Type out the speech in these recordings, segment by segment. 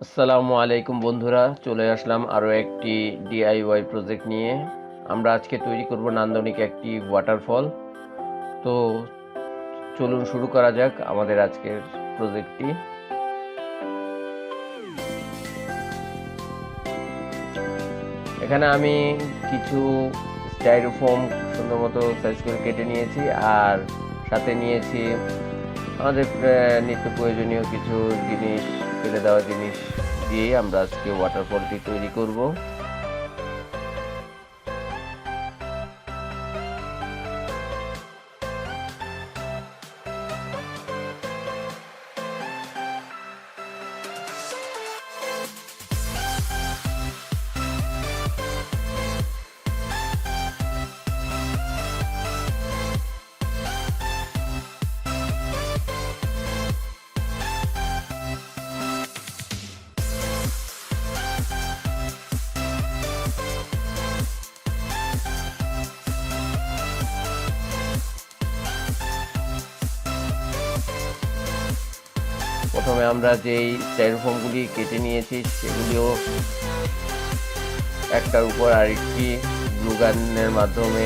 আসসালামু আলাইকুম বন্ধুরা, চলে আসলাম আরও একটি ডিআইওয়াই প্রজেক্ট নিয়ে। আমরা আজকে তৈরি করব নান্দনিক একটি ওয়াটারফল। তো চলুন শুরু করা যাক আমাদের আজকের প্রজেক্টটি। এখানে আমি কিছু স্টাইরোফোম সুন্দর মতো সাইজ করে কেটে নিয়েছি, আর সাথে নিয়েছি আমাদের নিত্য প্রয়োজনীয় কিছু জিনিস, ফেলে দেওয়া জিনিস দিয়ে আমরা আজকে ওয়াটারফলটি তৈরি করব। প্রথমে আমরা যেই স্টাইরোফোমগুলি কেটে নিয়েছি সেগুলিও একটার উপর আরেকটি গ্লু গানের মাধ্যমে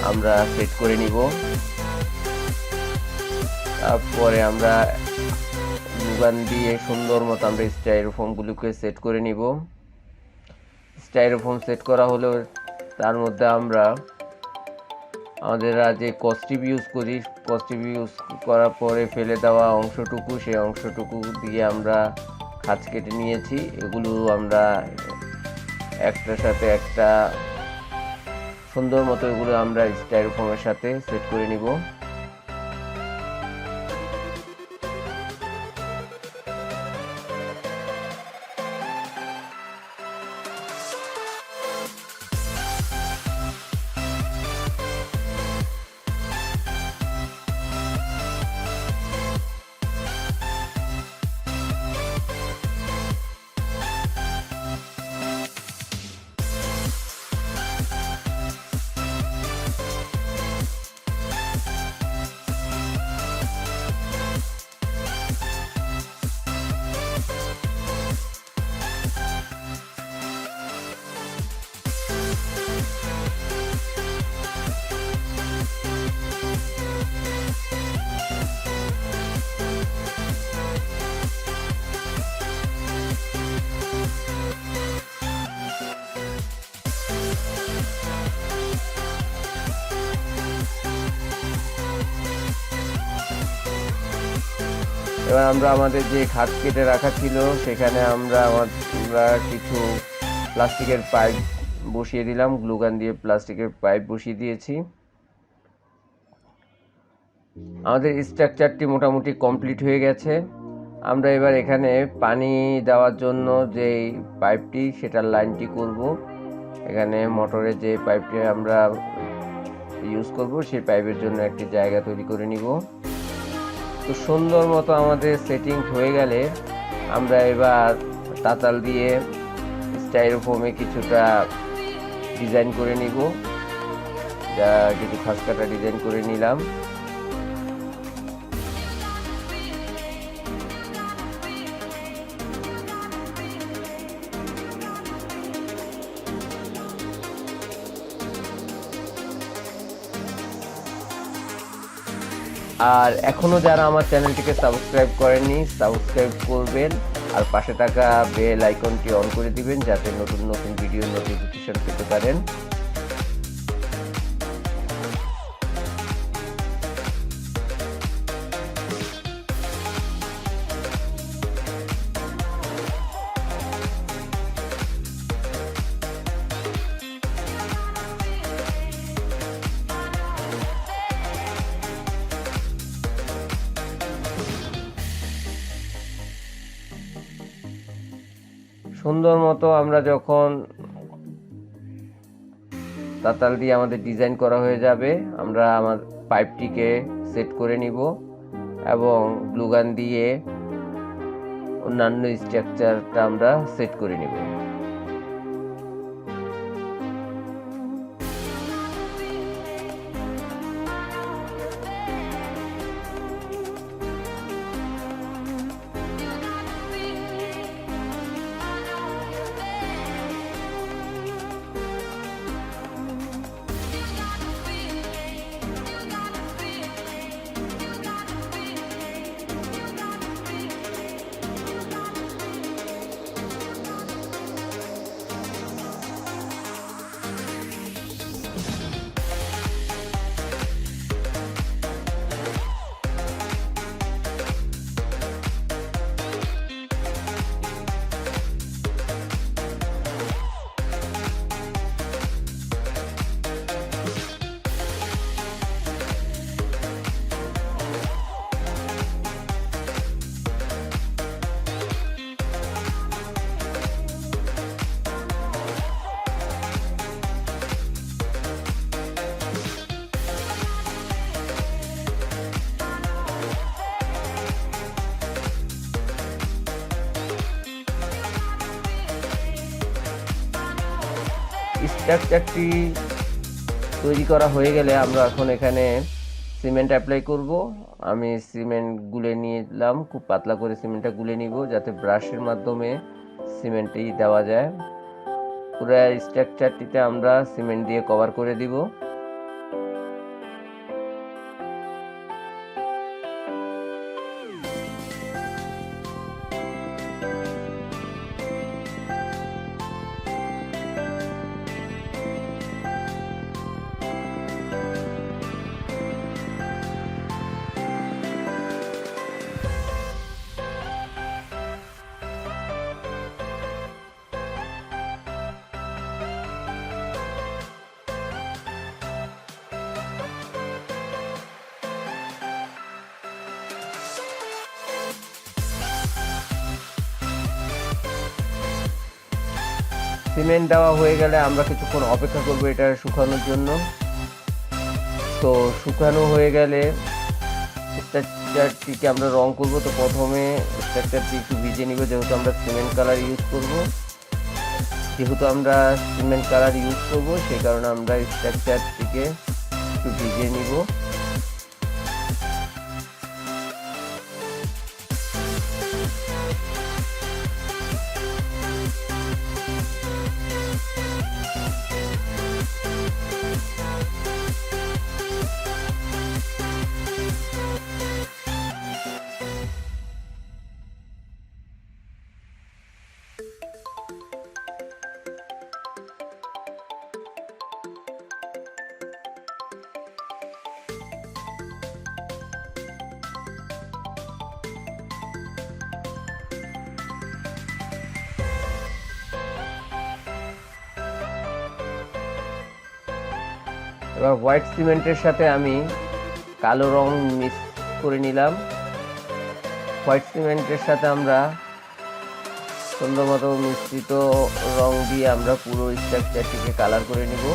আমরা সেট করে নিব। তারপরে আমরা গ্লু গান দিয়ে সুন্দর মতো আমরা স্টাইরোফোমগুলিকে সেট করে নিব। স্টাইরোফোম সেট করা হলেও তার মধ্যে আমরা আমাদের যে কস্টিপ ইউজ করি, কস্টিপ ইউজ করার পরে ফেলে দেওয়া অংশটুকু, সেই অংশটুকু দিয়ে আমরা খাঁজ কেটে নিয়েছি। এগুলো আমরা একটার সাথে একটা সুন্দর মতো এগুলো আমরা স্টাইরোফোমের সাথে সেট করে নিব। এবার আমরা আমাদের যে খাঁজ কেটে রাখা ছিল সেখানে আমরা কিছু প্লাস্টিকের পাইপ বসিয়ে দিলাম। গ্লুগান দিয়ে প্লাস্টিকের পাইপ বসিয়ে দিয়েছি। আমাদের স্ট্রাকচারটি মোটামুটি কমপ্লিট হয়ে গেছে। আমরা এবার এখানে পানি দেওয়ার জন্য যে পাইপটি, সেটার লাইনটি করব। এখানে মোটরের যে পাইপটি আমরা ইউজ করব, সেই পাইপের জন্য একটি জায়গা তৈরি করে নিব। তো সুন্দর মতো আমাদের সেটিং হয়ে গেলে আমরা এবার তাতাল দিয়ে স্টাইরোফোমে কিছুটা ডিজাইন করে নিব। যা কিছু খাঁজ কাটা ডিজাইন করে নিলাম। আর এখনো যারা আমার চ্যানেলটিকে সাবস্ক্রাইব করেননি, সাবস্ক্রাইব করবেন, আর পাশে থাকা বেল আইকনটি অন করে দিবেন যাতে নতুন নতুন ভিডিও নোটিফিকেশন পেতে পারেন। সুন্দর মতো আমরা যখন তাতাল দিয়ে আমাদের ডিজাইন করা হয়ে যাবে, আমরা আমার পাইপটিকে সেট করে নিব এবং গ্লুগান দিয়ে অন্যান্য স্ট্রাকচারটা আমরা সেট করে নিব। স্ট্রাকচারটি তৈরি করা হয়ে গেলে আমরা এখন এখানে সিমেন্ট অ্যাপ্লাই করব। আমি সিমেন্ট গুলে নিলাম, খুব পাতলা করে সিমেন্টটা গুলে নিব যাতে ব্রাশের মাধ্যমে সিমেন্টটি দেওয়া যায়। পুরো স্ট্রাকচারটিতে আমরা সিমেন্ট দিয়ে কভার করে দিব। সিমেন্ট দেওয়া হয়ে গেলে আমরা কিছুক্ষণ অপেক্ষা করব এটা শুকানোর জন্য। তো শুকানো হয়ে গেলে স্ট্রাকচারটিকে আমরা রং করব। তো প্রথমে স্ট্রাকচারটি একটু ভিজিয়ে নিব, যেহেতু আমরা সিমেন্ট কালার ইউজ করব। সেই কারণে আমরা স্ট্রাকচারটিকে একটু ভিজিয়ে নিব। এবার হোয়াইট সিমেন্টের সাথে আমি কালো রং মিক্স করে নিলাম। হোয়াইট সিমেন্টের সাথে আমরা সুন্দর মতো মিশ্রিত রং দিয়ে আমরা পুরো স্ট্রাকচারটিকে কালার করে নিব।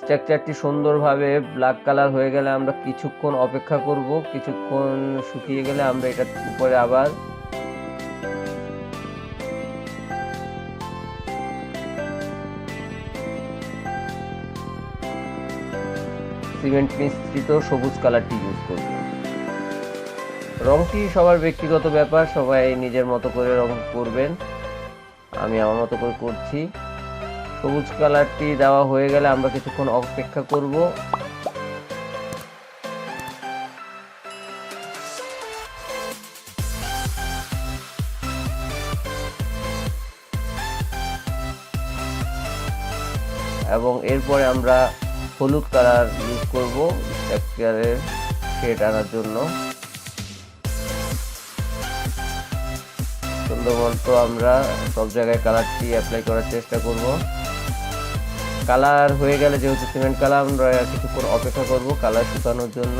স্ট্রাকচারটি সুন্দরভাবে ব্ল্যাক কালার হয়ে গেলে আমরা কিছুক্ষণ অপেক্ষা করব। কিছুক্ষণ শুকিয়ে গেলে আমরা এটার উপরে আবার সিমেন্ট মিশ্রিত সবুজ কালারটি ইউজ করব। রংটি সবার ব্যক্তিগত ব্যাপার, সবাই নিজের মতো করে রং করবেন। আমি আমার মতো করে করছি। সবুজ কালারটি দেওয়া হয়ে গেলে আমরা কিছুক্ষণ অপেক্ষা করব। এবং এরপরে আমরা হলুদ কালার ইউজ করব স্ট্রাকচারের শেড আনার জন্য। সুন্দর মতো আমরা সব জায়গায় কালারটি অ্যাপ্লাই করার চেষ্টা করব। কালার হয়ে গেলে, যেহেতু সিমেন্ট কালার, আমরা কিছুক্ষণ অপেক্ষা করব কালার শুকানোর জন্য।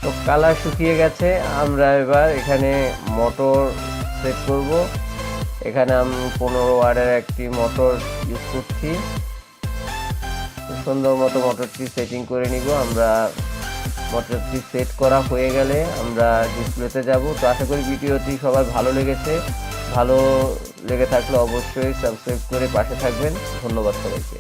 তো কালার শুকিয়ে গেছে, আমরা এবার এখানে মোটর সেট করব। এখানে আমি 15 ওয়াটের একটি মোটর ইউজ করছি। সুন্দর মতো মোটরটি সেটিং করে নিব। আমরা মোটরটি সেট করা হয়ে গেলে আমরা ডিসপ্লেতে যাব। তো আশা করি ভিডিওটি সবার ভালো লেগেছে। ভালো লেগে থাকলে অবশ্যই সাবস্ক্রাইব করে পাশে থাকবেন। ধন্যবাদ সবাইকে।